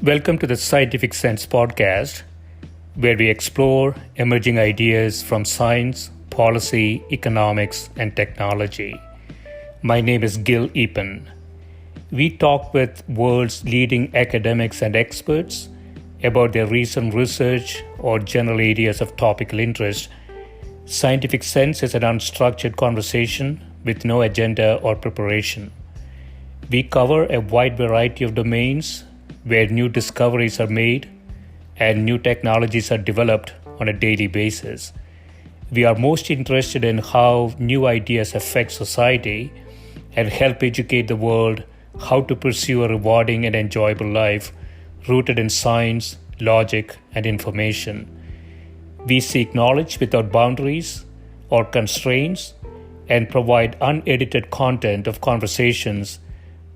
Welcome to the Scientific Sense podcast, where we explore emerging ideas from science, policy, economics, and technology. My name is Gil Eapen. We talk with world's leading academics and experts about their recent research or general areas of topical interest. Scientific Sense is an unstructured conversation with no agenda or preparation. We cover a wide variety of domains where new discoveries are made and new technologies are developed on a daily basis. We are most interested in how new ideas affect society and help educate the world how to pursue a rewarding and enjoyable life rooted in science, logic, and information. We seek knowledge without boundaries or constraints and provide unedited content of conversations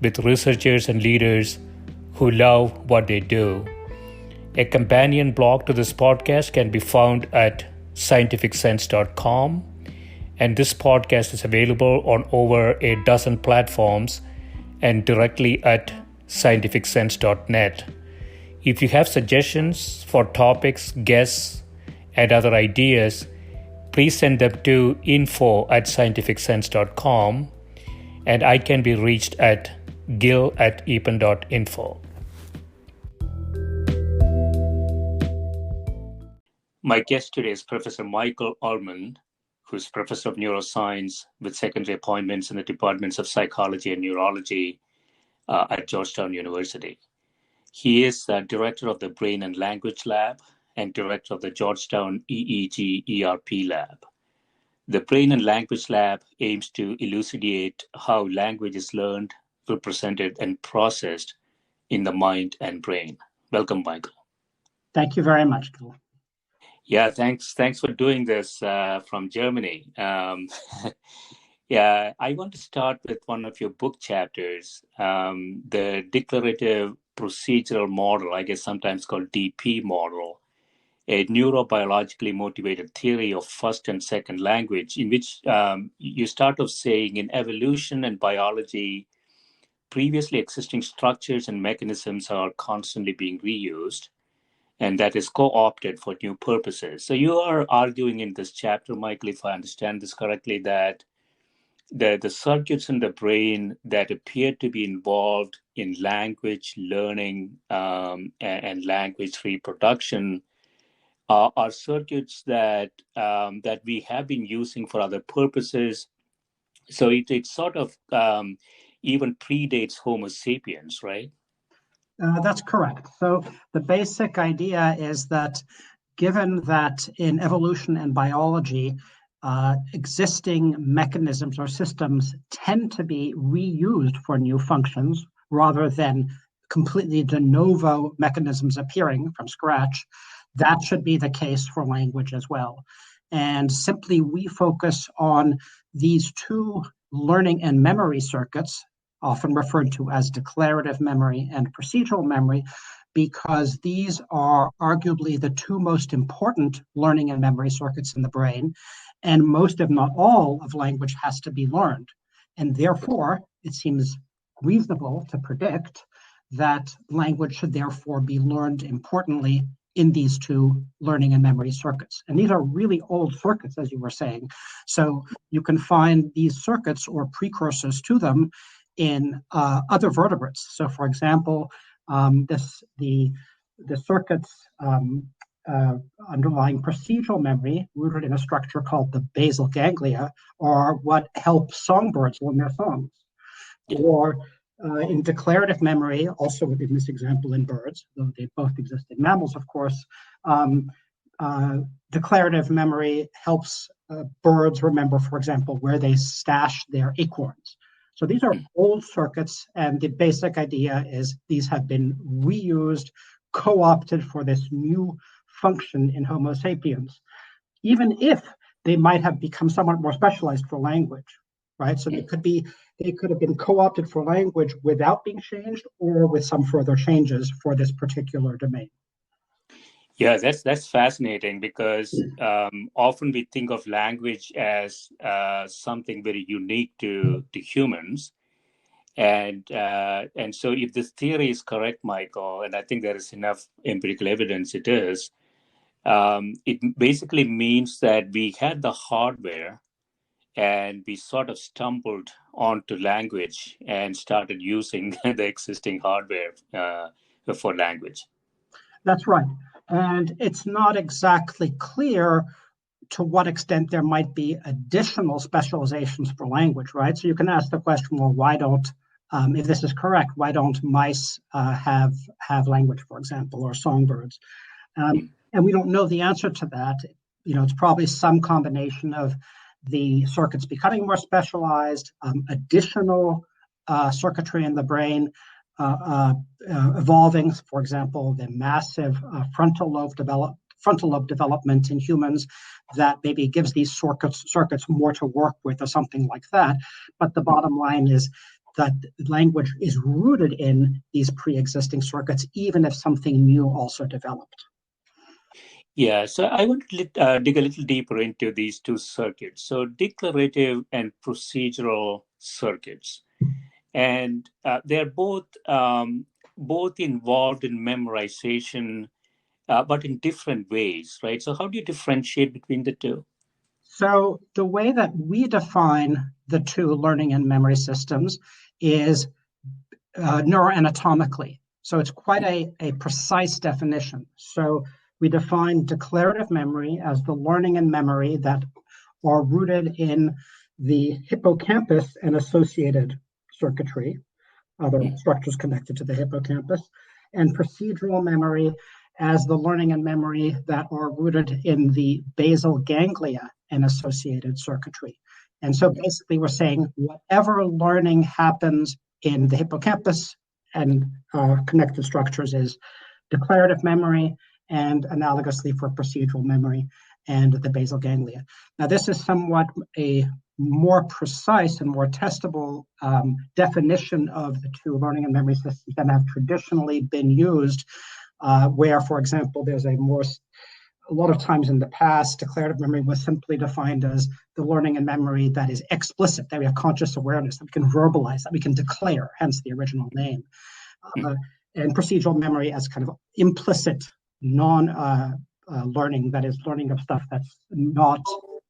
with researchers and leaders who love what they do. A companion blog to this podcast can be found at scientificsense.com, and this podcast is available on over a dozen platforms and directly at scientificsense.net. If you have suggestions for topics, guests, and other ideas, please send them to info@scientificsense.com, and I can be reached at gil@eapen.info. My guest today is Professor Michael Ullman, who's Professor of Neuroscience with secondary appointments in the departments of Psychology and Neurology at Georgetown University. He is Director of the Brain and Language Lab and Director of the Georgetown EEG ERP Lab. The Brain and Language Lab aims to elucidate how language is learned, represented, and processed in the mind and brain. Welcome, Michael. Thank you very much, Gil. Yeah, thanks for doing this from Germany. Yeah, I want to start with one of your book chapters, the Declarative Procedural Model, I guess sometimes called DP model, a neurobiologically motivated theory of first and second language, in which you start off saying in evolution and biology, previously existing structures and mechanisms are constantly being reused, and that is co-opted for new purposes. So you are arguing in this chapter, Michael, if I understand this correctly, that the circuits in the brain that appear to be involved in language learning and language reproduction are circuits that we have been using for other purposes. So it sort of even predates Homo sapiens, right? That's correct. So the basic idea is that given that in evolution and biology, existing mechanisms or systems tend to be reused for new functions rather than completely de novo mechanisms appearing from scratch, that should be the case for language as well. And simply we focus on these two learning and memory circuits, often referred to as declarative memory and procedural memory, because these are arguably the two most important learning and memory circuits in the brain, and most, if not all, of language has to be learned. And therefore, it seems reasonable to predict that language should therefore be learned importantly in these two learning and memory circuits. And these are really old circuits, as you were saying. So you can find these circuits or precursors to them in other vertebrates. So, for example, the circuits underlying procedural memory, rooted in a structure called the basal ganglia, are what help songbirds learn their songs. Or in declarative memory, also in this example in birds, though they both exist in mammals, of course, declarative memory helps birds remember, for example, where they stash their acorns. So these are old circuits, and the basic idea is these have been reused, co-opted for this new function in Homo sapiens, even if they might have become somewhat more specialized for language, right? So they could have been co-opted for language without being changed, or with some further changes for this particular domain. Yeah, that's fascinating, because often we think of language as something very unique to humans. And so if this theory is correct, Michael, and I think there is enough empirical evidence it is, it basically means that we had the hardware and we sort of stumbled onto language and started using the existing hardware for language. That's right. And it's not exactly clear to what extent there might be additional specializations for language, right? So you can ask the question, well, why don't, if this is correct, why don't mice have language, for example, or songbirds? And we don't know the answer to that. It's probably some combination of the circuits becoming more specialized, additional circuitry in the brain evolving, for example, the massive frontal lobe development in humans that maybe gives these circuits more to work with or something like that. But the bottom line is that language is rooted in these pre-existing circuits, even if something new also developed. Yeah, so I want to dig a little deeper into these two circuits. So declarative and procedural circuits. And they're both involved in memorization, but in different ways, right? So how do you differentiate between the two? So the way that we define the two learning and memory systems is neuroanatomically. So it's quite a precise definition. So we define declarative memory as the learning and memory that are rooted in the hippocampus and associated circuitry, other structures connected to the hippocampus, and procedural memory as the learning and memory that are rooted in the basal ganglia and associated circuitry. And so basically we're saying whatever learning happens in the hippocampus and connected structures is declarative memory, and analogously for procedural memory and the basal ganglia. Now, this is somewhat a more precise and more testable definition of the two learning and memory systems that have traditionally been used, where, for example, there's a lot of times in the past, declarative memory was simply defined as the learning and memory that is explicit, that we have conscious awareness, that we can verbalize, that we can declare, hence the original name. And procedural memory as kind of implicit non-learning, that is learning of stuff that's not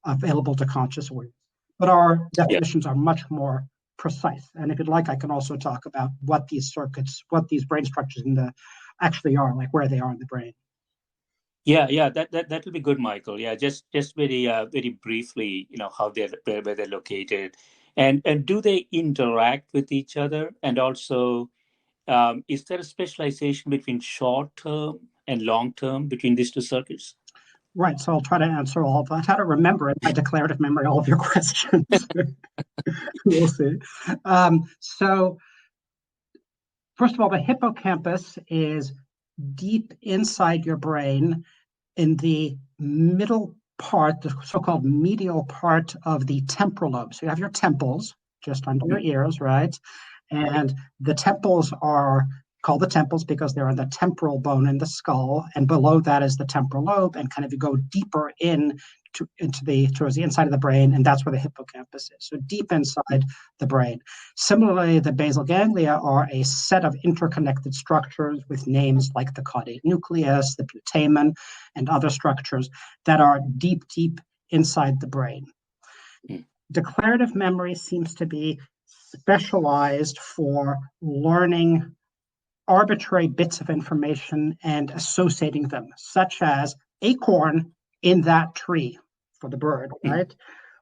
available to conscious awareness. But our definitions are much more precise. And if you'd like, I can also talk about what these circuits, what these brain structures actually are, like where they are in the brain. Yeah, that will be good, Michael. Yeah, just very briefly, how where they're located, and do they interact with each other, and also is there a specialization between short term and long term between these two circuits? Right. So I'll try to answer all of that. How to remember in my declarative memory all of your questions. We'll see. So first of all, the hippocampus is deep inside your brain in the middle part, the so-called medial part of the temporal lobe. So you have your temples just under your ears, right? And the temples are called the temples because they're on the temporal bone in the skull, and below that is the temporal lobe, and kind of you go deeper towards the inside of the brain, and that's where the hippocampus is. So deep inside the brain. Similarly, the basal ganglia are a set of interconnected structures with names like the caudate nucleus, the putamen, and other structures that are deep inside the brain. Declarative memory seems to be specialized for learning arbitrary bits of information and associating them, such as acorn in that tree for the bird, right?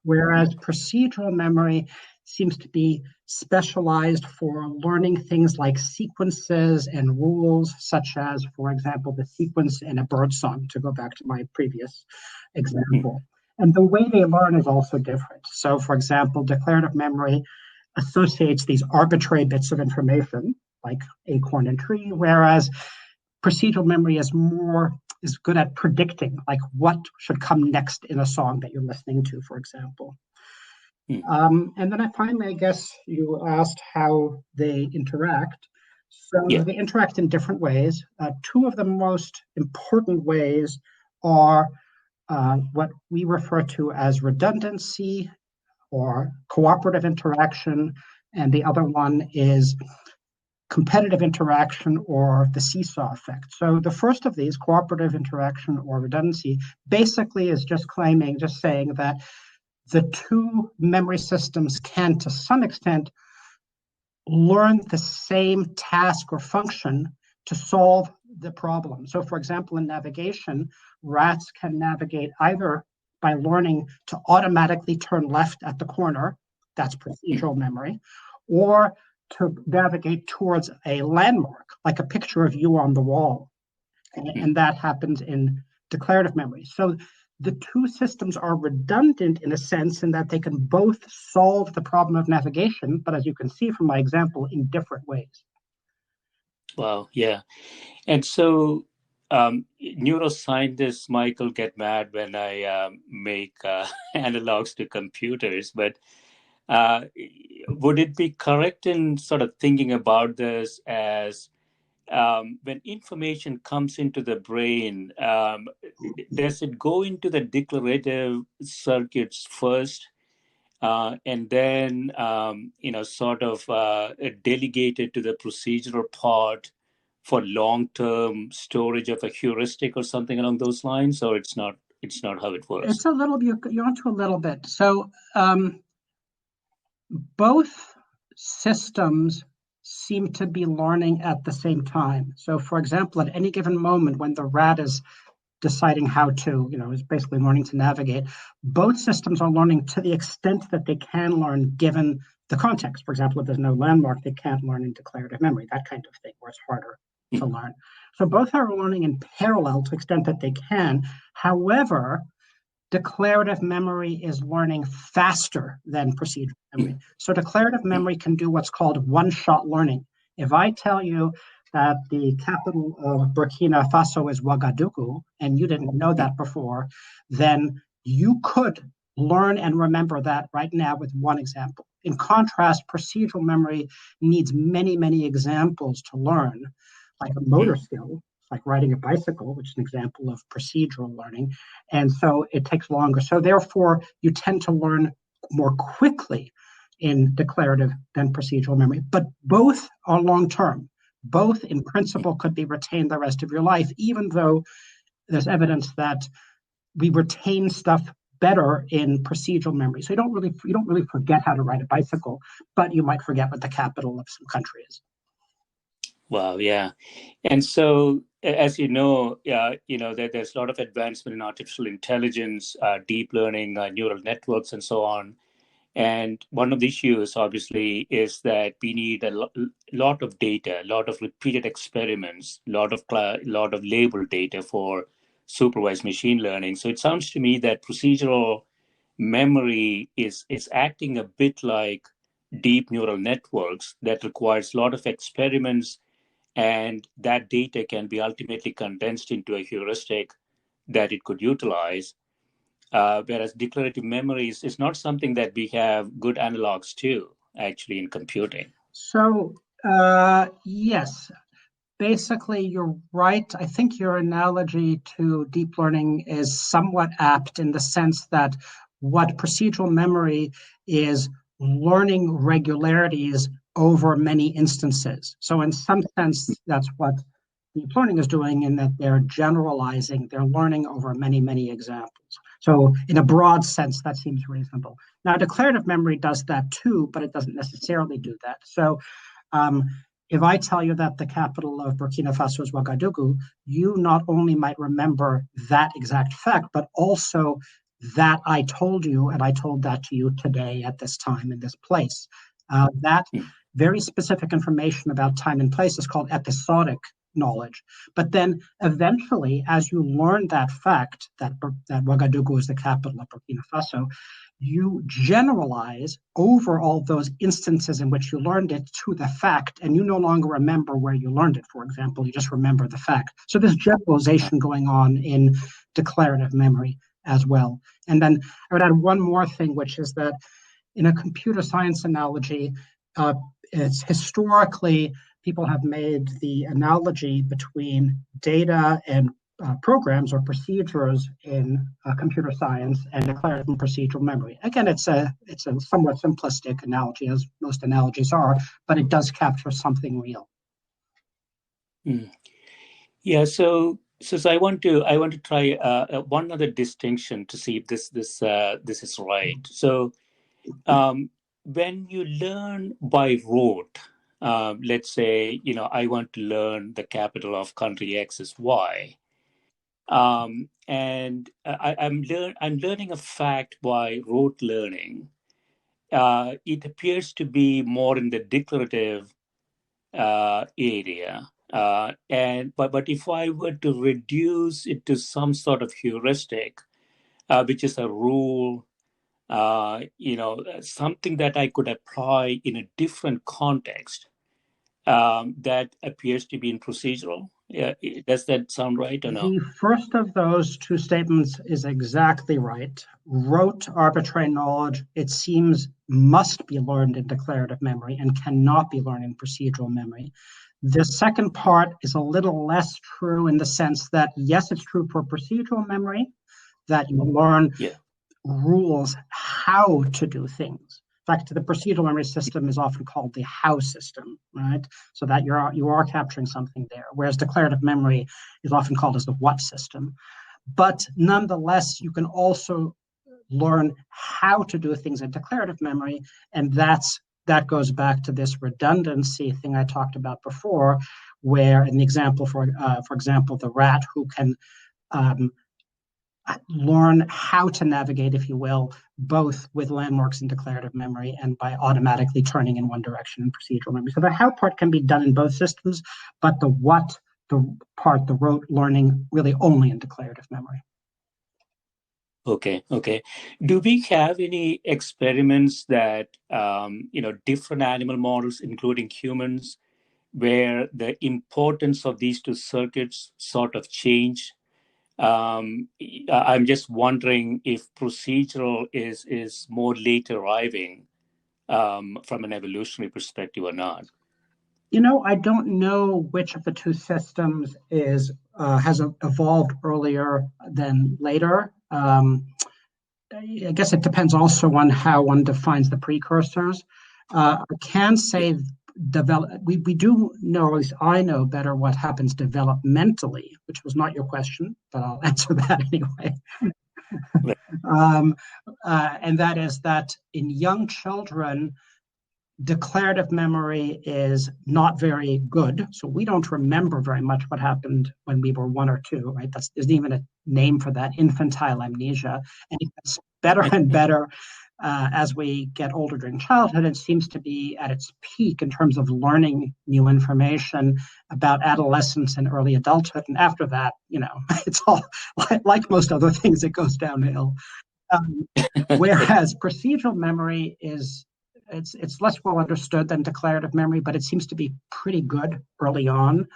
Whereas procedural memory seems to be specialized for learning things like sequences and rules, such as, for example, the sequence in a bird song, to go back to my previous example. And the way they learn is also different. So, for example, declarative memory associates these arbitrary bits of information, like acorn and tree, whereas procedural memory is good at predicting, like what should come next in a song that you're listening to, for example. And then finally, I guess you asked how they interact. So they interact in different ways. Two of the most important ways are what we refer to as redundancy or cooperative interaction, and the other one is competitive interaction or the seesaw effect. So the first of these, cooperative interaction or redundancy, basically is just saying that the two memory systems can, to some extent, learn the same task or function to solve the problem. So for example, in navigation, rats can navigate either by learning to automatically turn left at the corner, that's procedural memory, or to navigate towards a landmark, like a picture of you on the wall. And that happens in declarative memory. So the two systems are redundant in a sense in that they can both solve the problem of navigation, but as you can see from my example, in different ways. Wow, yeah. And so neuroscientists, Michael, get mad when I make analogs to computers, but would it be correct in sort of thinking about this as when information comes into the brain, does it go into the declarative circuits first, and then sort of delegated to the procedural part for long-term storage of a heuristic or something along those lines, or it's not how it works? It's a little, you're onto a little bit. So both systems seem to be learning at the same time. So for example, at any given moment when the rat is deciding how to, is basically learning to navigate, both systems are learning to the extent that they can learn given the context. For example, if there's no landmark, they can't learn in declarative memory, that kind of thing, where it's harder to learn. So both are learning in parallel to the extent that they can. However, declarative memory is learning faster than procedural memory. So declarative memory can do what's called one-shot learning. If I tell you that the capital of Burkina Faso is Ouagadougou, and you didn't know that before, then you could learn and remember that right now with one example. In contrast, procedural memory needs many, many examples to learn, like a motor skill, like riding a bicycle, which is an example of procedural learning. And so it takes longer. So therefore, you tend to learn more quickly in declarative than procedural memory. But both are long-term. Both, in principle, could be retained the rest of your life, even though there's evidence that we retain stuff better in procedural memory. So you don't really forget how to ride a bicycle, but you might forget what the capital of some country is. Wow, yeah. And so, as you know, there's a lot of advancement in artificial intelligence, deep learning, neural networks, and so on. And one of the issues, obviously, is that we need a lot of data, a lot of repeated experiments, a lot of labeled data for supervised machine learning. So it sounds to me that procedural memory is acting a bit like deep neural networks that requires a lot of experiments, and that data can be ultimately condensed into a heuristic that it could utilize. Whereas declarative memory is not something that we have good analogs to, actually, in computing. So, yes, basically, you're right. I think your analogy to deep learning is somewhat apt in the sense that what procedural memory is learning regularities over many instances. So in some sense, that's what deep learning is doing, in that they're generalizing, they're learning over many, many examples. So in a broad sense, that seems reasonable. Now, declarative memory does that too, but it doesn't necessarily do that. So if I tell you that the capital of Burkina Faso is Ouagadougou, you not only might remember that exact fact, but also that I told you, and I told that to you today at this time in this place. That very specific information about time and place is called episodic knowledge. But then eventually, as you learn that fact, that Ouagadougou is the capital of Burkina Faso, you generalize over all those instances in which you learned it to the fact, and you no longer remember where you learned it, for example, you just remember the fact. So there's generalization going on in declarative memory as well. And then I would add one more thing, which is that in a computer science analogy, it's historically, people have made the analogy between data and programs or procedures in computer science and declarative and procedural memory. Again, it's a somewhat simplistic analogy, as most analogies are, but it does capture something real. Yeah. So I want to try one other distinction to see if this is right. So when you learn by rote, let's say I want to learn the capital of country X is Y. And I'm learning a fact by rote learning. It appears to be more in the declarative area. But if I were to reduce it to some sort of heuristic, which is a rule, something that I could apply in a different context, that appears to be in procedural. Does that sound right or no? The first of those two statements is exactly right. Rote arbitrary knowledge, it seems, must be learned in declarative memory and cannot be learned in procedural memory. The second part is a little less true in the sense that, yes, it's true for procedural memory, that you learn rules how to do things. In fact, the procedural memory system is often called the how system, right? So that you are capturing something there, whereas declarative memory is often called as the what system. But nonetheless, you can also learn how to do things in declarative memory, and that goes back to this redundancy thing I talked about before, where in the example, for example, the rat who can learn how to navigate, if you will, both with landmarks in declarative memory and by automatically turning in one direction in procedural memory. So the how part can be done in both systems, but the what, the rote learning, really only in declarative memory. Okay. Do we have any experiments that, different animal models, including humans, where the importance of these two circuits sort of change? I'm just wondering if procedural is more late arriving from an evolutionary perspective or not. I don't know which of the two systems has evolved earlier than later. I guess it depends also on how one defines the precursors. I can say we do know, or at least I know better what happens developmentally, which was not your question, but I'll answer that anyway. And that is that in young children, declarative memory is not very good. So we don't remember very much what happened when we were 1 or 2, right? There's even a name for that, infantile amnesia. And it gets better and better as we get older during childhood. It seems to be at its peak in terms of learning new information about adolescence and early adulthood. And after that, it's all like most other things, it goes downhill. Whereas procedural memory it's less well understood than declarative memory, but it seems to be pretty good early on.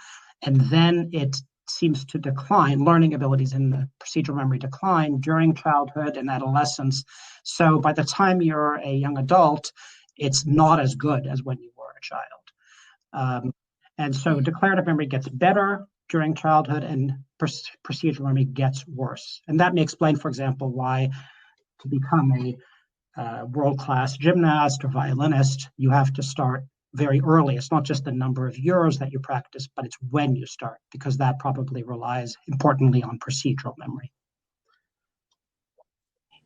And then it seems to decline. Learning abilities in the procedural memory decline during childhood and adolescence. So by the time you're a young adult, it's not as good as when you were a child. And so declarative memory gets better during childhood and procedural memory gets worse. And that may explain, for example, why to become a world-class gymnast or violinist, you have to start very early. It's not just the number of years that you practice, but it's when you start, because that probably relies importantly on procedural memory.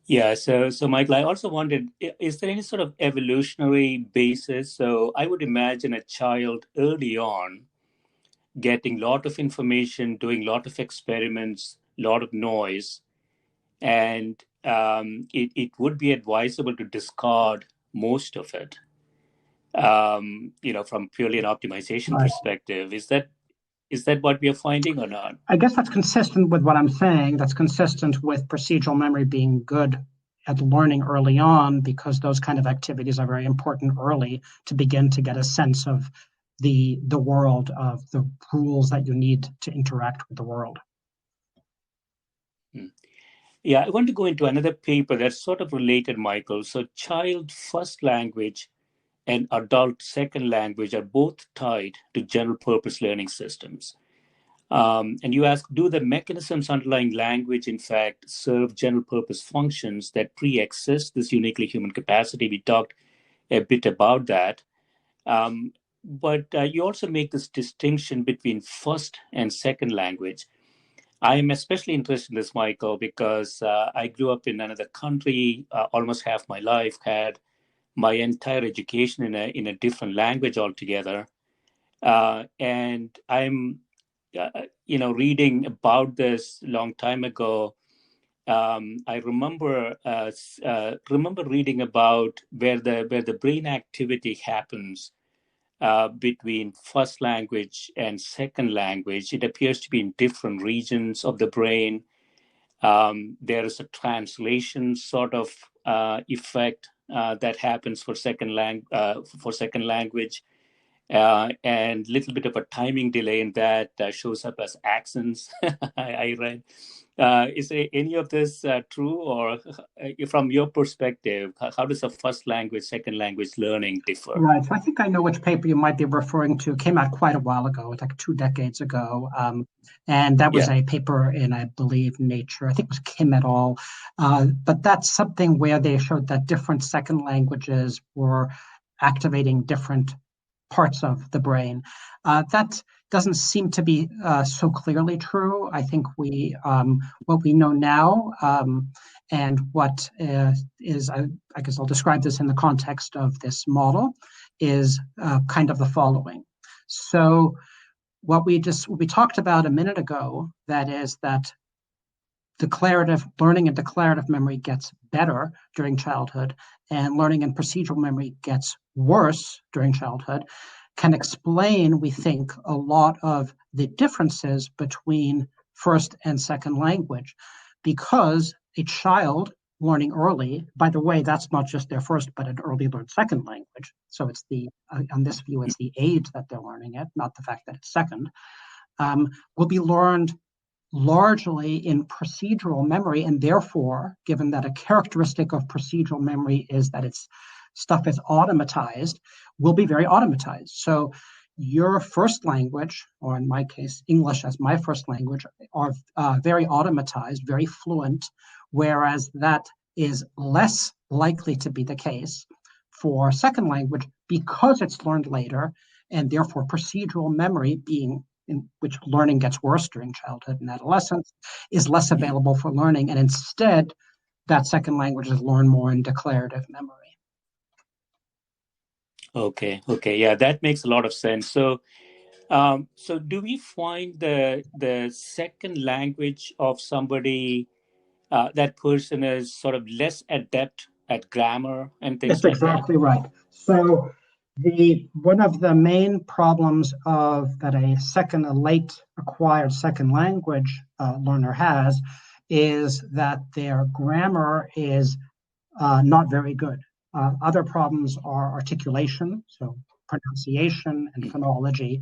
Yeah, so Michael, I also wondered, is there any sort of evolutionary basis? So I would imagine a child early on getting a lot of information, doing a lot of experiments, a lot of noise, and it would be advisable to discard most of it, from purely an optimization perspective. Is that what we are finding or not? I guess that's consistent with what I'm saying. That's consistent with procedural memory being good at learning early on, because those kind of activities are very important early to begin to get a sense of the world, of the rules that you need to interact with the world. Yeah, I want to go into another paper that's sort of related, Michael. So child first language and adult second language are both tied to general purpose learning systems. And you ask, do the mechanisms underlying language, in fact, serve general purpose functions that pre-exist this uniquely human capacity? We talked a bit about that. But you also make this distinction between first and second language. I am especially interested in this, Michael, because I grew up in another country, almost half my life, had my entire education in a different language altogether. And I'm, reading about this a long time ago. I remember reading about where the brain activity happens between first language and second language. It appears to be in different regions of the brain. There is a translation sort of effect that happens for second language, and a little bit of a timing delay in that shows up as accents. I read. Is any of this true, or from your perspective, how does a first language, second language learning differ? Right. So I think I know which paper you might be referring to. It came out quite a while ago, it's like 2 decades ago. And that was Yeah. a paper in, I believe, Nature. I think it was Kim et al. But that's something where they showed that different second languages were activating different parts of the brain. That doesn't seem to be so clearly true. I think what we know now, and what is, I guess I'll describe this in the context of this model, is kind of the following. So what we talked about a minute ago, that is that declarative learning and declarative memory gets better during childhood, and learning and procedural memory gets worse during childhood, can explain, we think, a lot of the differences between first and second language, because a child learning early, by the way, that's not just their first, but an early learned second language. So it's on this view, it's the age that they're learning it, not the fact that it's second, will be learned largely in procedural memory, and therefore, given that a characteristic of procedural memory is that its stuff is automatized, will be very automatized. So your first language, or in my case, English as my first language, are very automatized, very fluent, whereas that is less likely to be the case for second language because it's learned later, and therefore procedural memory, being in which learning gets worse during childhood and adolescence, is less available for learning. And instead, that second language is learned more in declarative memory. Okay. Yeah, that makes a lot of sense. So, so do we find the second language of somebody, that person is sort of less adept at grammar and things That's like that? exactly right. So one of the main problems of that a late acquired second language learner has is that their grammar is not very good. Other problems are articulation, so pronunciation and phonology.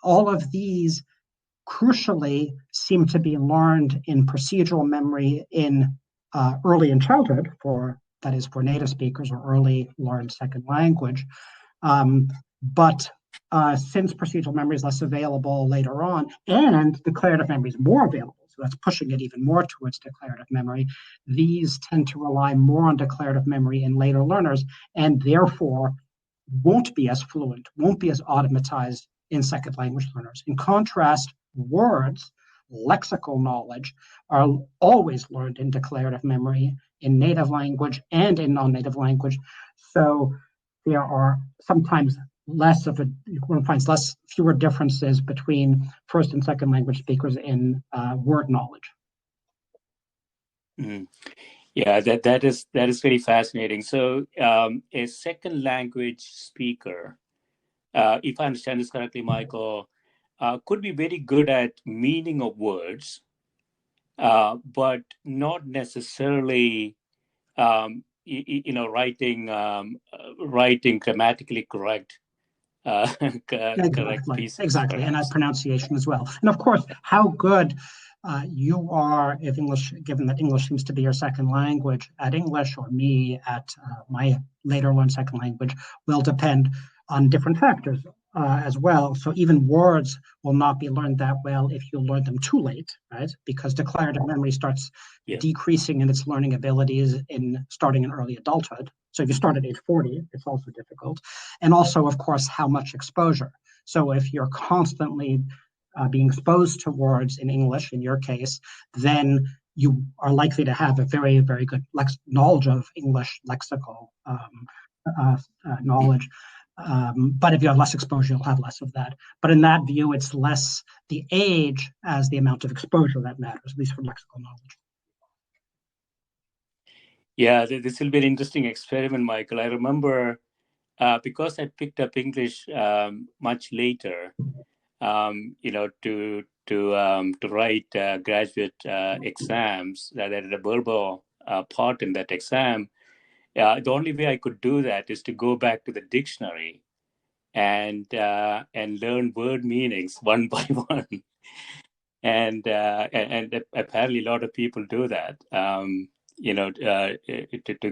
All of these crucially seem to be learned in procedural memory in early in childhood, that is for native speakers or early learned second language. But since procedural memory is less available later on, and declarative memory is more available, so that's pushing it even more towards declarative memory, these tend to rely more on declarative memory in later learners, and therefore won't be as fluent, won't be as automatized in second language learners. In contrast, words, lexical knowledge, are always learned in declarative memory in native language and in non-native language. So there are sometimes one finds fewer differences between first and second language speakers in word knowledge. Mm. Yeah, that is very fascinating. So, a second language speaker, if I understand this correctly, Michael, could be very good at meaning of words, but not necessarily, writing grammatically correct, correct pieces, Exactly, and perhaps. pronunciation as well. And of course, how good you are, if English, given that English seems to be your second language, at English, or me at my later learned second language, will depend on different factors. as well. So even words will not be learned that well if you learn them too late, right? Because declarative memory starts decreasing in its learning abilities in starting in early adulthood. So if you start at age 40, it's also difficult. And also, of course, how much exposure. So if you're constantly being exposed to words in English, in your case, then you are likely to have a very, very good knowledge of English lexical knowledge. But if you have less exposure, you'll have less of that. But in that view, it's less the age as the amount of exposure that matters, at least for lexical knowledge. Yeah, this will be an interesting experiment, Michael. I remember because I picked up English much later, to write graduate exams. That had a verbal part in that exam. The only way I could do that is to go back to the dictionary and learn word meanings one by one. And apparently a lot of people do that. To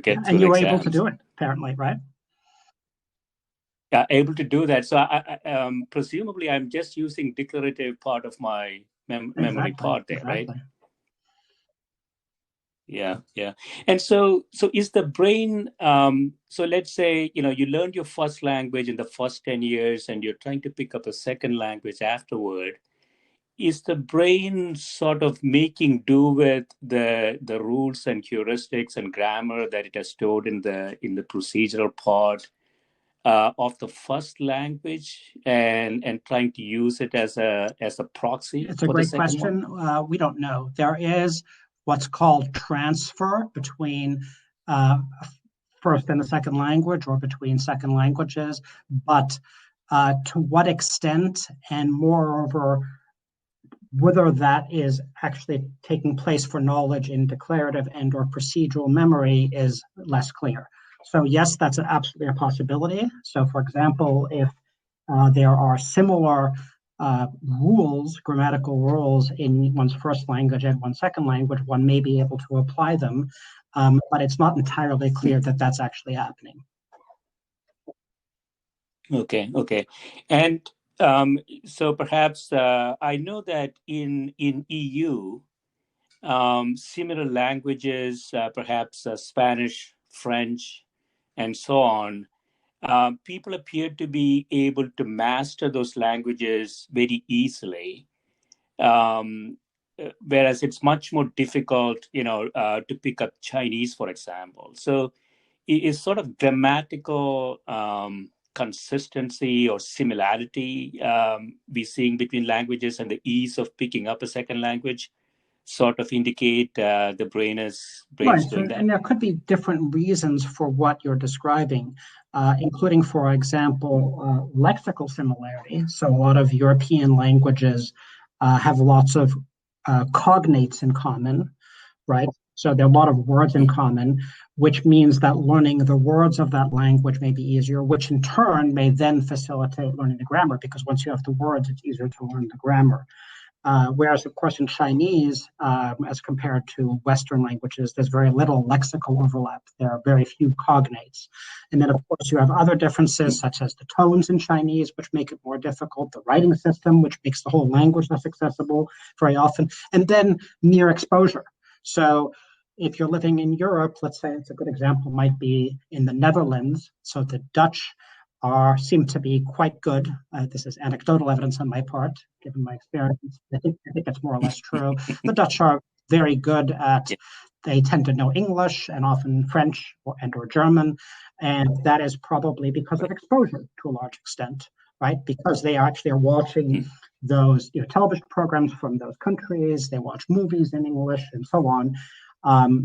get through and the you were exams. able to do it, apparently, right? Able to do that. So presumably I'm just using declarative part of my memory part there, right? Yeah. And so is the brain, so let's say, you learned your first language in the first 10 years and you're trying to pick up a second language afterward. Is the brain sort of making do with the rules and heuristics and grammar that it has stored in the procedural part of the first language and trying to use it as a proxy? It's a great question. We don't know. There is what's called transfer between first and the second language or between second languages, but to what extent, and moreover, whether that is actually taking place for knowledge in declarative and or procedural memory is less clear. So yes, that's absolutely a possibility. So for example, if there are similar rules, grammatical rules in one's first language and one's second language, one may be able to apply them, but it's not entirely clear that that's actually happening. Okay. And so perhaps I know that in EU, similar languages, perhaps Spanish, French, and so on, people appear to be able to master those languages very easily, whereas it's much more difficult, to pick up Chinese, for example. So is sort of grammatical consistency or similarity we seeing between languages and the ease of picking up a second language sort of indicate the brain's Right, doing that? and there could be different reasons for what you're describing, including, for example, lexical similarity. So a lot of European languages have lots of cognates in common, right? So there are a lot of words in common, which means that learning the words of that language may be easier, which in turn may then facilitate learning the grammar, because once you have the words, it's easier to learn the grammar. Whereas, of course, in Chinese, as compared to Western languages, there's very little lexical overlap. There are very few cognates. And then, of course, you have other differences, such as the tones in Chinese, which make it more difficult, the writing system, which makes the whole language less accessible very often, and then mere exposure. So if you're living in Europe, let's say it's a good example, might be in the Netherlands. So the Dutch seem to be quite good. This is anecdotal evidence on my part, given my experience. I think it's more or less true. The Dutch are very good at, they tend to know English and often French or German. And that is probably because of exposure to a large extent, right? Because they actually are watching those television programs from those countries. They watch movies in English and so on.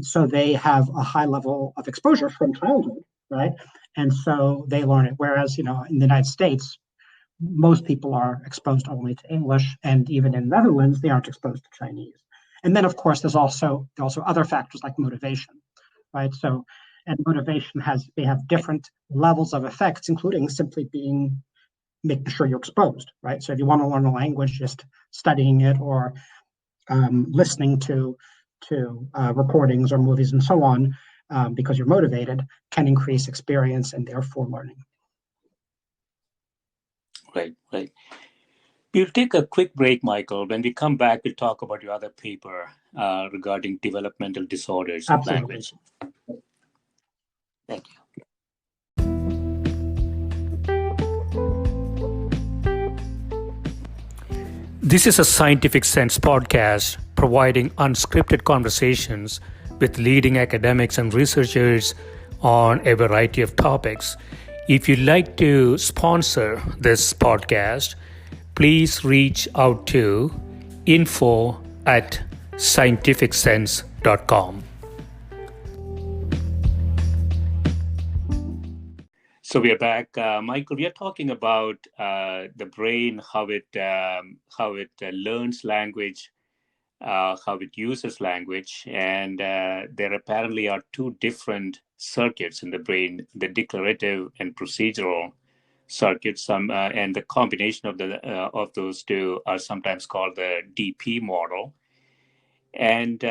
So they have a high level of exposure from childhood, right? And so they learn it. Whereas, in the United States, most people are exposed only to English, and even in Netherlands, they aren't exposed to Chinese. And then, of course, there are also other factors like motivation, right? So, and motivation they have different levels of effects, including simply making sure you're exposed, right? So if you want to learn a language, just studying it or listening to recordings or movies and so on, because you're motivated, can increase experience and therefore learning. Right, right. We'll take a quick break, Michael. When we come back, we'll talk about your other paper regarding developmental disorders of Absolutely. language. Thank you. This is a Scientific Sense podcast providing unscripted conversations with leading academics and researchers on a variety of topics. If you'd like to sponsor this podcast, please reach out to info@scientificsense.com. So we are back, Michael. We are talking about the brain, how it learns language, how it uses language, and there apparently are two different circuits in the brain: the declarative and procedural circuits. And the combination of those two are sometimes called the DP model. And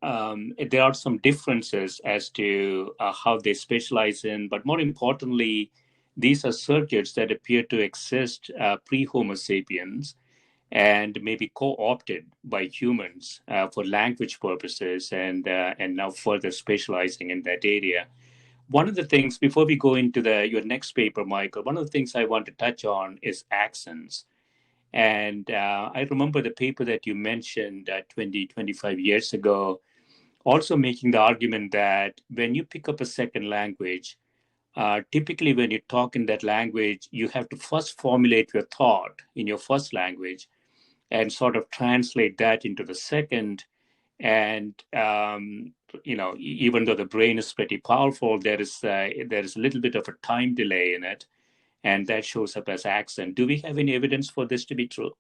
there are some differences as to how they specialize in, but more importantly, these are circuits that appear to exist pre-Homo sapiens and may be co-opted by humans for language purposes, and now further specializing in that area. One of the things, before we go into your next paper, Michael, one of the things I want to touch on is accents. And I remember the paper that you mentioned 25 years ago, also making the argument that when you pick up a second language, typically when you talk in that language, you have to first formulate your thought in your first language and sort of translate that into the second. And even though the brain is pretty powerful, there is a little bit of a time delay in it, and that shows up as accent. Do we have any evidence for this to be true?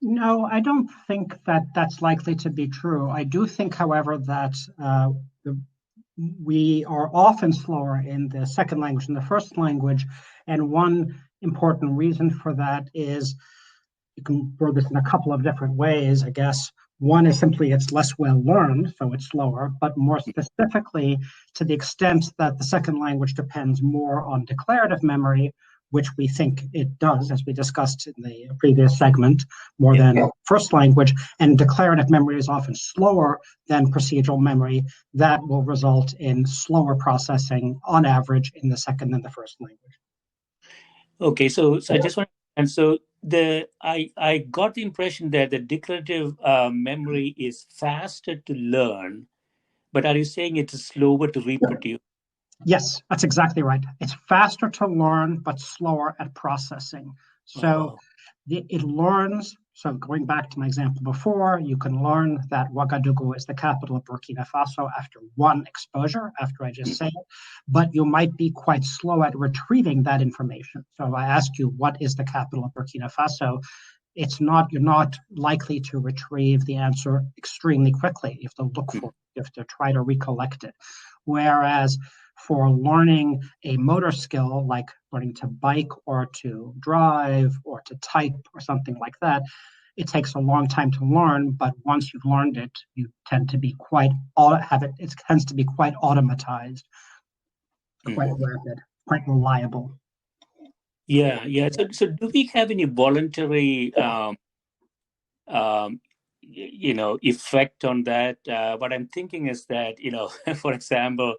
No, I don't think that that's likely to be true. I do think, however, that we are often slower in the second language than the first language. And one important reason for that is, you can throw this in a couple of different ways, I guess. One is simply it's less well learned, so it's slower, but more specifically, to the extent that the second language depends more on declarative memory, which we think it does, as we discussed in the previous segment, more than first language, and declarative memory is often slower than procedural memory. That will result in slower processing on average in the second than the first language. Okay, so I just want, and so I got the impression that the declarative memory is faster to learn, but are you saying it is slower to reproduce? Yes, that's exactly right. It's faster to learn, but slower at processing. So it learns. So going back to my example before, you can learn that Ouagadougou is the capital of Burkina Faso after one exposure, after I just say it, but you might be quite slow at retrieving that information. So if I ask you, what is the capital of Burkina Faso? You're not likely to retrieve the answer extremely quickly. You have to look for it. You have to try to recollect it. Whereas for learning a motor skill, like learning to bike or to drive or to type or something like that, it takes a long time to learn, but once you've learned it, you tend to be it tends to be quite automatized, quite rapid, quite reliable. Yeah. So do we have any voluntary, effect on that? What I'm thinking is that, for example,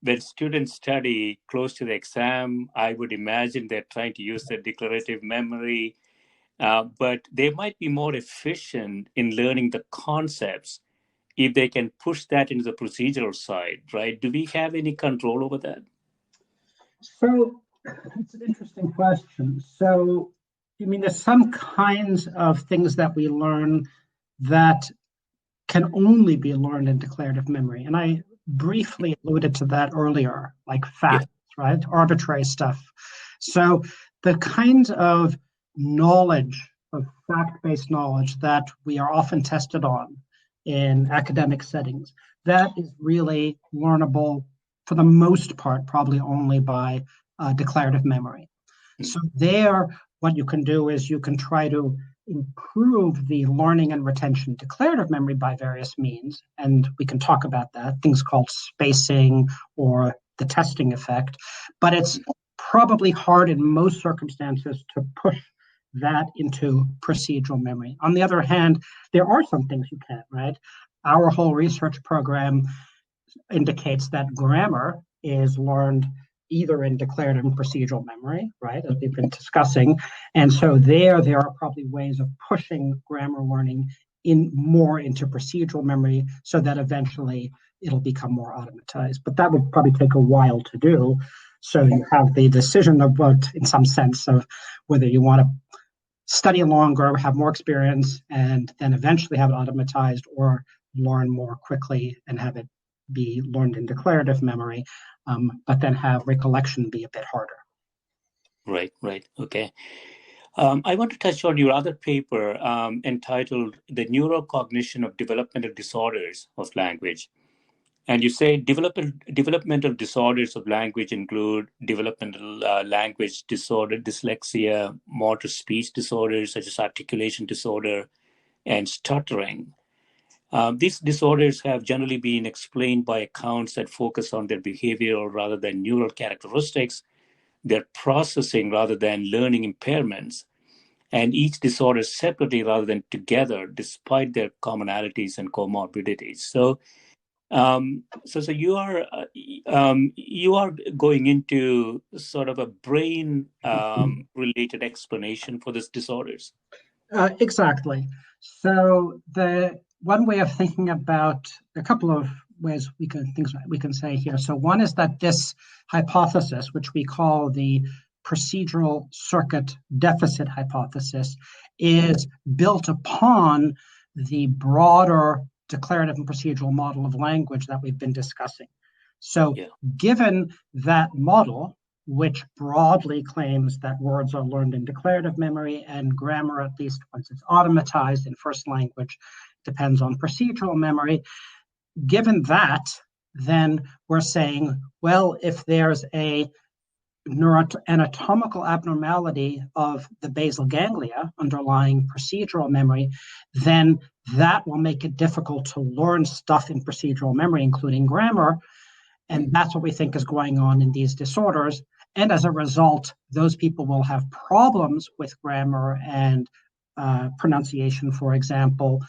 when students study close to the exam, I would imagine they're trying to use their declarative memory, but they might be more efficient in learning the concepts if they can push that into the procedural side, right? Do we have any control over that? So it's an interesting question. So, I mean, there's some kinds of things that we learn that can only be learned in declarative memory. And I briefly alluded to that earlier, like facts, right? Arbitrary stuff. So the kinds of knowledge, of fact-based knowledge that we are often tested on in academic settings, that is really learnable for the most part, probably only by declarative memory. So there, what you can do is you can try to improve the learning and retention declarative memory by various means, and we can talk about that, things called spacing or the testing effect, but it's probably hard in most circumstances to push that into procedural memory. On the other hand, there are some things you can, right? Our whole research program indicates that grammar is learned either in declarative and procedural memory, right, as we've been discussing. And so there are probably ways of pushing grammar learning more into procedural memory so that eventually it'll become more automatized. But that would probably take a while to do. So you have the decision about, in some sense, of whether you want to study longer, have more experience, and then eventually have it automatized, or learn more quickly and have it be learned in declarative memory, but then have recollection be a bit harder. Right. Okay. I want to touch on your other paper entitled The Neurocognition of Developmental Disorders of Language. And you say developmental disorders of language include developmental language disorder, dyslexia, motor speech disorders such as articulation disorder, and stuttering. These disorders have generally been explained by accounts that focus on their behavioral rather than neural characteristics, their processing rather than learning impairments, and each disorder separately rather than together, despite their commonalities and comorbidities. So you are going into sort of a brain related explanation for these disorders. Exactly. So the one way of thinking about a couple of ways we can say here. So one is that this hypothesis, which we call the procedural circuit deficit hypothesis, is built upon the broader declarative and procedural model of language that we've been discussing. So given that model, which broadly claims that words are learned in declarative memory and grammar, at least once it's automatized in first language, depends on procedural memory. Given that, then we're saying, well, if there's a neuroanatomical abnormality of the basal ganglia underlying procedural memory, then that will make it difficult to learn stuff in procedural memory, including grammar. And that's what we think is going on in these disorders. And as a result, those people will have problems with grammar and pronunciation, for example,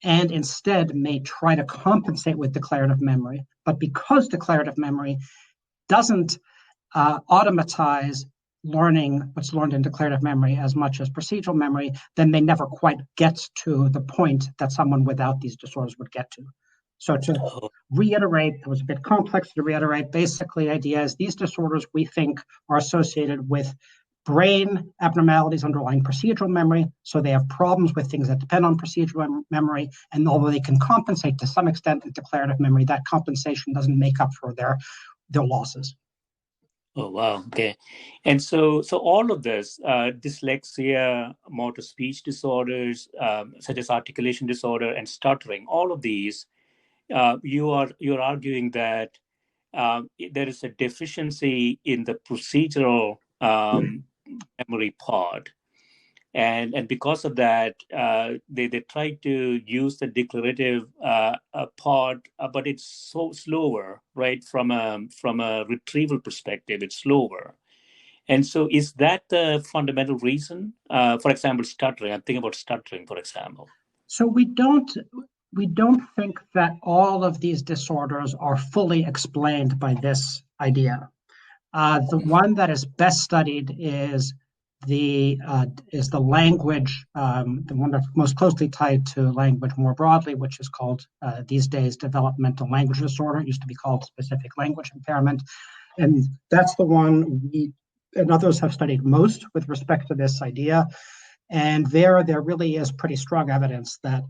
and instead may try to compensate with declarative memory. But because declarative memory doesn't automatize learning what's learned in declarative memory as much as procedural memory, then they never quite get to the point that someone without these disorders would get to. So to reiterate, it was a bit complex to reiterate, basically the idea is these disorders we think are associated with brain abnormalities underlying procedural memory. So they have problems with things that depend on procedural memory. And although they can compensate to some extent in declarative memory, that compensation doesn't make up for their losses. Oh, wow. Okay. And so all of this, dyslexia, motor speech disorders, such as articulation disorder and stuttering, all of these, you're arguing that there is a deficiency in the procedural memory part. And because of that, they try to use the declarative part, but it's so slower, right? From a retrieval perspective, it's slower. And so is that the fundamental reason? For example, stuttering. I'm thinking about stuttering, for example. So we don't think that all of these disorders are fully explained by this idea. The one that is best studied is the language, the one that's most closely tied to language more broadly, which is called these days developmental language disorder. It used to be called specific language impairment. And that's the one we and others have studied most with respect to this idea. And there really is pretty strong evidence that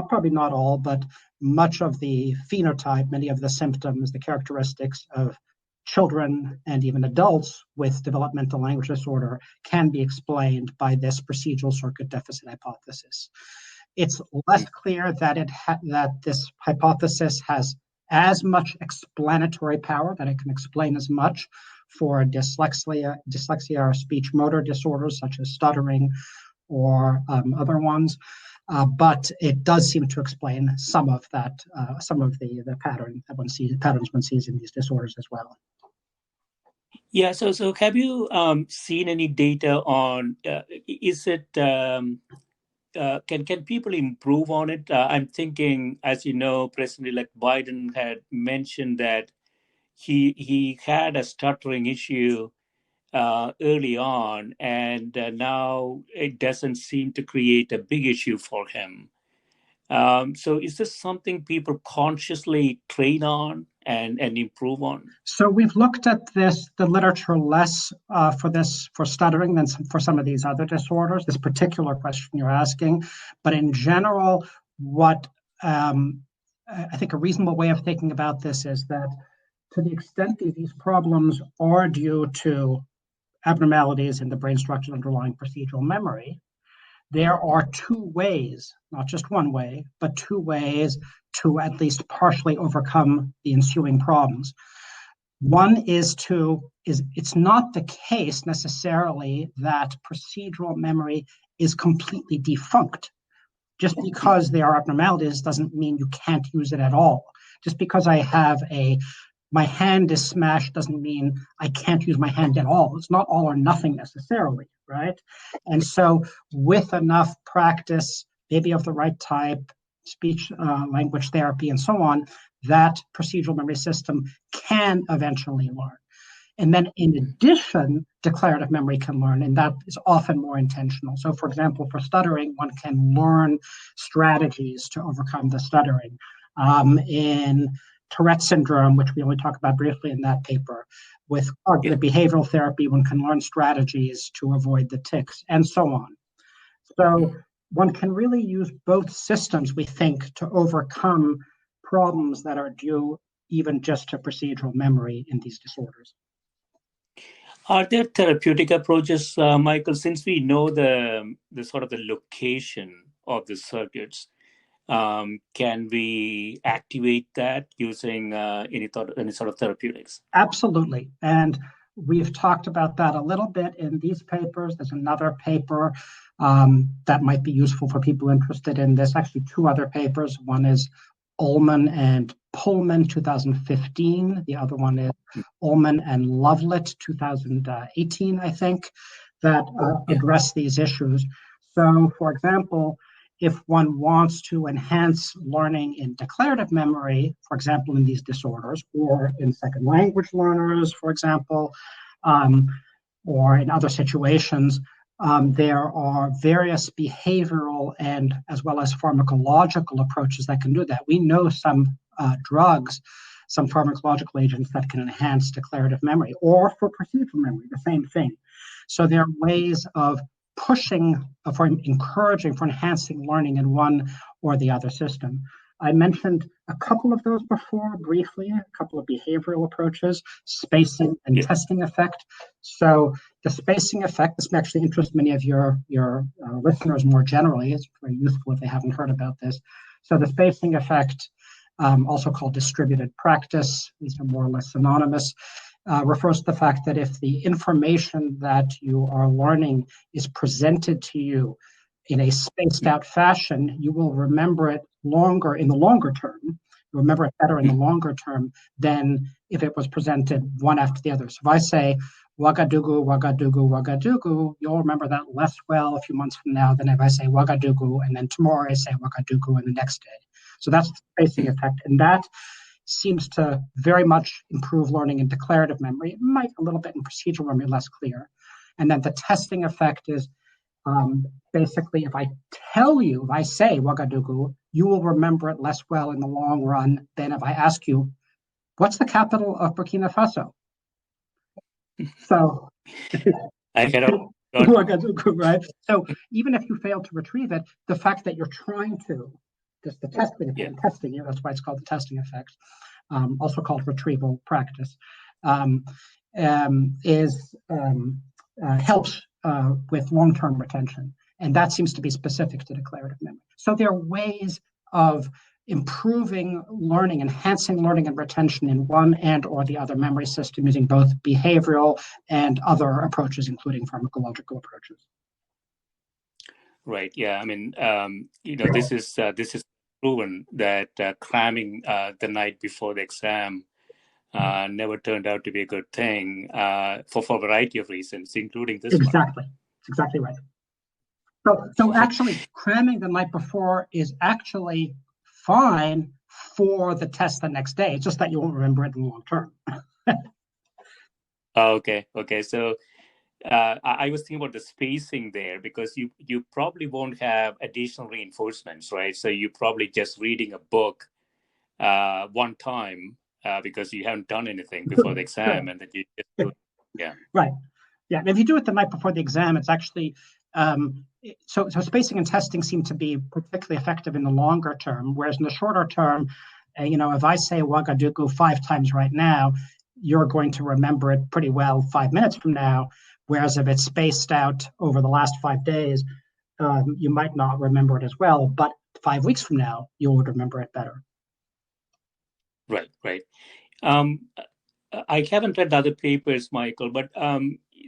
probably not all, but much of the phenotype, many of the symptoms, the characteristics of children and even adults with developmental language disorder can be explained by this procedural circuit deficit hypothesis. It's less clear that that this hypothesis has as much explanatory power, that it can explain as much for dyslexia or speech motor disorders such as stuttering or other ones. But it does seem to explain some of that, some of the patterns one sees in these disorders as well. Yeah. So have you seen any data on? Is it can people improve on it? I'm thinking, as you know, President-elect Biden had mentioned that he had a stuttering issue early on, and now it doesn't seem to create a big issue for him. So is this something people consciously train on and improve on? So we've looked at the literature less for stuttering than for some of these other disorders, this particular question you're asking. But in general, what I think a reasonable way of thinking about this is that to the extent that these problems are due to abnormalities in the brain structure underlying procedural memory, there are two ways, not just one way, but two ways to at least partially overcome the ensuing problems. One is it's not the case necessarily that procedural memory is completely defunct. Just because there are abnormalities doesn't mean you can't use it at all. Just because my hand is smashed doesn't mean I can't use my hand at all. It's not all or nothing necessarily, right? And so with enough practice, maybe of the right type, speech language therapy, and so on, that procedural memory system can eventually learn. And then in addition, declarative memory can learn, and that is often more intentional. So for example, for stuttering, one can learn strategies to overcome the stuttering. In Tourette syndrome, which we only talk about briefly in that paper, with cognitive behavioral therapy, one can learn strategies to avoid the tics, and so on. So one can really use both systems, we think, to overcome problems that are due even just to procedural memory in these disorders. Are there therapeutic approaches, Michael? Since we know the sort of the location of the circuits, can we activate that using any sort of therapeutics? Absolutely. And we've talked about that a little bit in these papers. There's another paper that might be useful for people interested in this. Actually, two other papers. One is Ullman and Pullman, 2015. The other one is Ullman and Lovelet, 2018, I think, that address these issues. So, for example, if one wants to enhance learning in declarative memory, for example, in these disorders, or in second language learners, for example, or in other situations, there are various behavioral and as well as pharmacological approaches that can do that. We know some drugs, some pharmacological agents that can enhance declarative memory, or for procedural memory, the same thing. So there are ways of pushing, for encouraging, for enhancing learning in one or the other system. I mentioned a couple of those before briefly, a couple of behavioral approaches, spacing and testing effect. So the spacing effect, this may actually interest many of your listeners more generally. It's very useful if they haven't heard about this. So the spacing effect, also called distributed practice, these are more or less synonymous, refers to the fact that if the information that you are learning is presented to you in a spaced out fashion, you will remember it longer in the longer term. You remember it better in the longer term than if it was presented one after the other. So if I say Wagadugu, Wagadugu, Wagadugu, you'll remember that less well a few months from now than if I say Wagadugu and then tomorrow I say Wagadugu and the next day. So that's the spacing effect. And that seems to very much improve learning in declarative memory. It might a little bit in procedural memory, less clear. And then the testing effect is basically if I tell you, if I say Wagadugu, you will remember it less well in the long run than if I ask you, what's the capital of Burkina Faso? So I cannot. Wagadugu, right? So even if you fail to retrieve it, the fact that you're trying to, just the testing effect, testing, that's why it's called the testing effect, also called retrieval practice, helps with long-term retention. And that seems to be specific to declarative memory. So there are ways of improving learning, enhancing learning and retention in one and or the other memory system using both behavioral and other approaches, including pharmacological approaches. Right. Yeah. I mean, this is proven that cramming the night before the exam never turned out to be a good thing for a variety of reasons, including this one. Exactly. It's exactly right. So actually, cramming the night before is actually fine for the test the next day. It's just that you won't remember it in the long term. Okay. So I was thinking about the spacing there, because you probably won't have additional reinforcements, right? So you're probably just reading a book one time because you haven't done anything before the exam, and then you just do it. Yeah. Right. Yeah. And if you do it the night before the exam, it's actually so spacing and testing seem to be particularly effective in the longer term, whereas in the shorter term, if I say Ouagadougou 5 times right now, you're going to remember it pretty well 5 minutes from now. Whereas if it's spaced out over the last 5 days, you might not remember it as well. But 5 weeks from now, you would remember it better. Right. I haven't read the other papers, Michael, but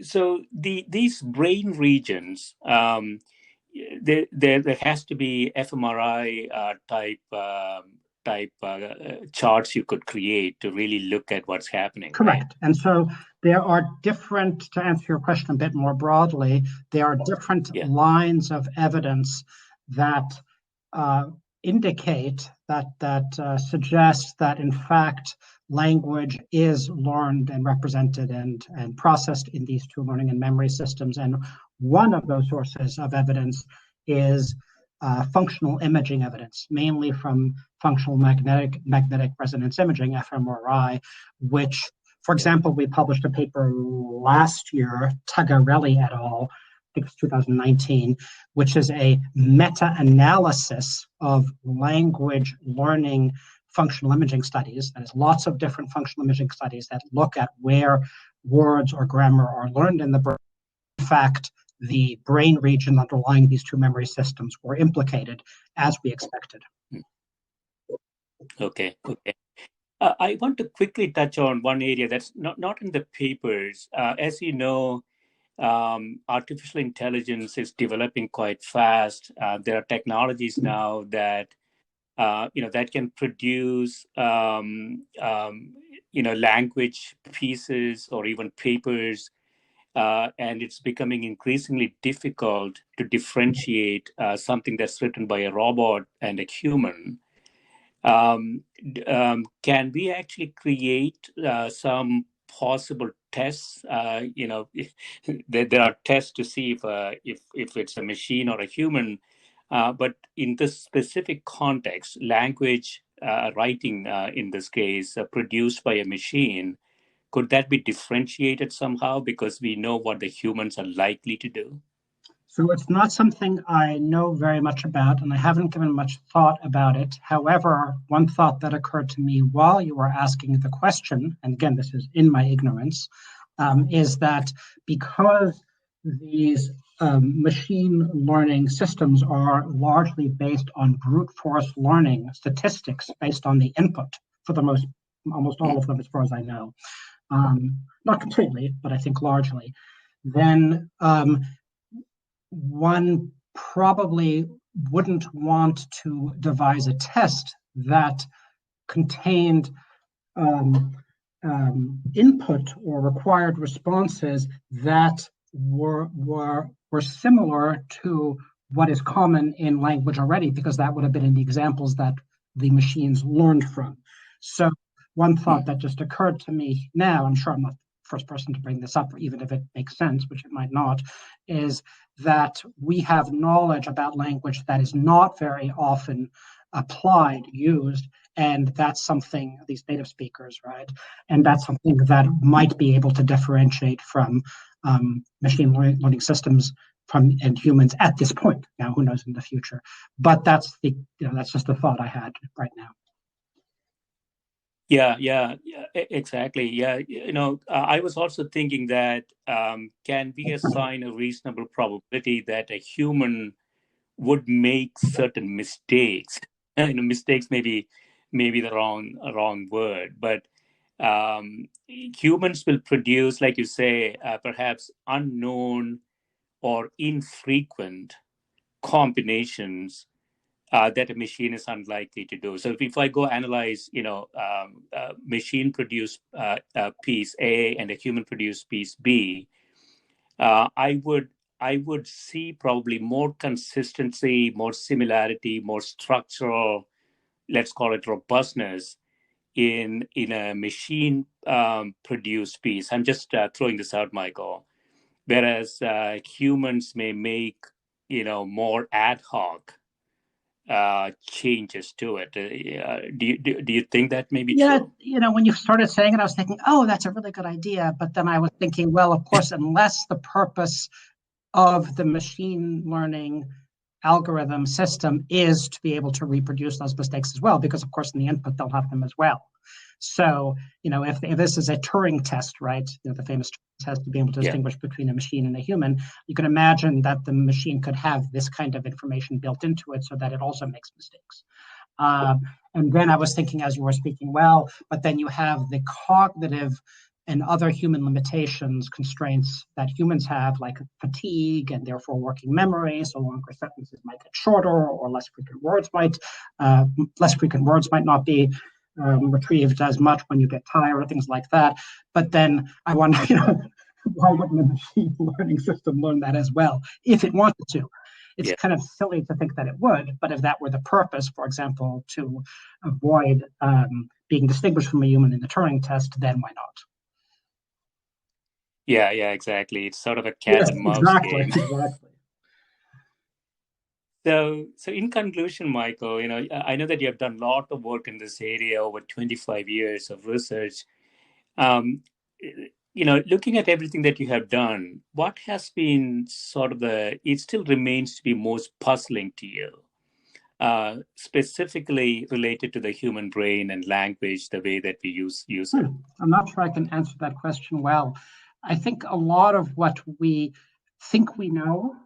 so these brain regions, there has to be fMRI type charts you could create to really look at what's happening, right? Correct. And so there are different, to answer your question a bit more broadly, there are different Yeah. lines of evidence that indicate that suggest that in fact language is learned and represented and processed in these two learning and memory systems. And one of those sources of evidence is functional imaging evidence, mainly from functional magnetic resonance imaging, fMRI, which, for example, we published a paper last year, Tagarelli et al., I think it's 2019, which is a meta-analysis of language learning functional imaging studies. There's lots of different functional imaging studies that look at where words or grammar are learned in the brain. In fact, the brain region underlying these two memory systems were implicated as we expected. Okay. I want to quickly touch on one area that's not in the papers. As you know, artificial intelligence is developing quite fast. There are technologies now that that can produce language pieces or even papers, and it's becoming increasingly difficult to differentiate something that's written by a robot and a human. Can we actually create some possible tests? There are tests to see if it's a machine or a human, but in this specific context, language writing, in this case, produced by a machine, could that be differentiated somehow because we know what the humans are likely to do? So it's not something I know very much about, and I haven't given much thought about it. However, one thought that occurred to me while you were asking the question, and again, this is in my ignorance, is that because these machine learning systems are largely based on brute force learning statistics based on the input for almost all of them, as far as I know, not completely, but I think largely, then one probably wouldn't want to devise a test that contained input or required responses that were similar to what is common in language already, because that would have been in the examples that the machines learned from. So one thought that just occurred to me now, I'm sure I'm not the first person to bring this up, even if it makes sense, which it might not, is that we have knowledge about language that is not very often applied, used, and that's something, these native speakers, right? And that's something that might be able to differentiate from machine learning systems and humans at this point. Now, who knows in the future? But that's just a thought I had right now. Yeah, exactly. Yeah, I was also thinking that can we assign a reasonable probability that a human would make certain mistakes? Mistakes maybe the wrong word, but humans will produce, like you say, perhaps unknown or infrequent combinations that a machine is unlikely to do. So if I go analyze, machine-produced piece A and a human-produced piece B, I would see probably more consistency, more similarity, more structural, let's call it robustness in a machine produced piece. I'm just throwing this out, Michael. Whereas humans may make more ad hoc changes to it. Do you think that may be true? When you started saying it, I was thinking, oh, that's a really good idea. But then I was thinking, well, of course, unless the purpose of the machine learning algorithm system is to be able to reproduce those mistakes as well, because of course in the input they'll have them as well. So, if this is a Turing test, right, the famous test to be able to distinguish between a machine and a human, you can imagine that the machine could have this kind of information built into it so that it also makes mistakes. And then I was thinking as you were speaking, well, but then you have the cognitive and other human limitations, constraints that humans have, like fatigue and therefore working memory. So longer sentences might get shorter, or less frequent words might not be retrieved as much when you get tired, or things like that. But then I wonder, why wouldn't a machine learning system learn that as well if it wanted to? It's kind of silly to think that it would, but if that were the purpose, for example, to avoid being distinguished from a human in the Turing test, then why not? Yeah, exactly. It's sort of a cat and mouse game. Exactly. So in conclusion, Michael, I know that you have done a lot of work in this area over 25 years of research. Looking at everything that you have done, what has been it still remains to be most puzzling to you, specifically related to the human brain and language, the way that we use it? I'm not sure I can answer that question well. I think a lot of what we think we know,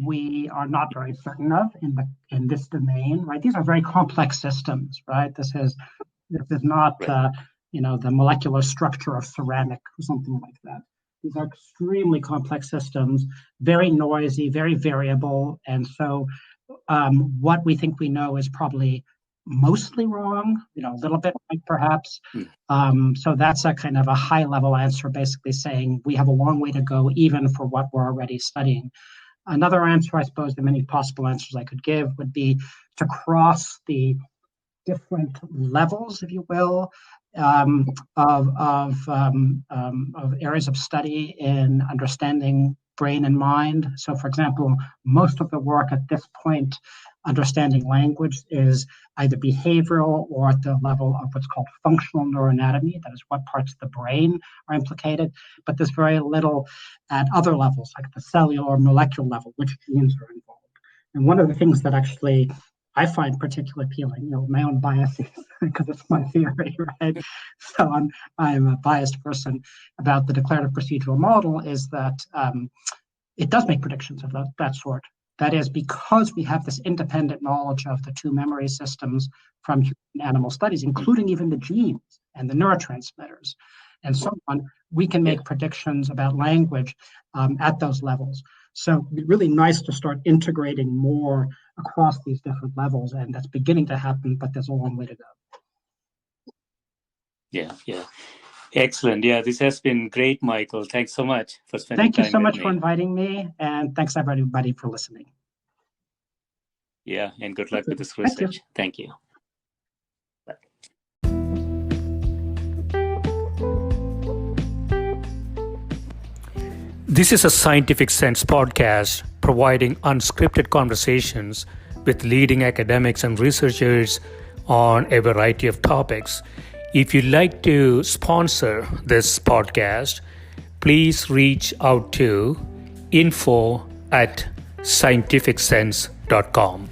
we are not very certain of in this domain, right? These are very complex systems, right? This is not the molecular structure of ceramic or something like that. These are extremely complex systems, very noisy, very variable, and so what we think we know is probably mostly wrong, a little bit right, perhaps. So that's a kind of a high level answer, basically saying we have a long way to go even for what we're already studying. Another answer, I suppose, the many possible answers I could give would be to cross the different levels, if you will, of areas of study in understanding brain and mind. So, for example, most of the work at this point understanding language is either behavioral or at the level of what's called functional neuroanatomy, that is what parts of the brain are implicated, but there's very little at other levels, like the cellular or molecular level, which genes are involved. And one of the things that actually I find particularly appealing, my own biases, because it's my theory, right? So I'm a biased person about the declarative procedural model, is that it does make predictions of that sort. That is, because we have this independent knowledge of the two memory systems from human animal studies, including even the genes and the neurotransmitters and so on, we can make predictions about language at those levels. So it'd be really nice to start integrating more across these different levels, and that's beginning to happen, but there's a long way to go. Yeah. Excellent. Yeah, this has been great, Michael. Thanks so much for spending time with me. Thank you so much for inviting me, and thanks everybody for listening. Yeah, and good luck with this research. Thank you. Bye. This is a Scientific Sense podcast providing unscripted conversations with leading academics and researchers on a variety of topics. If you'd like to sponsor this podcast, please reach out to info@scientificsense.com.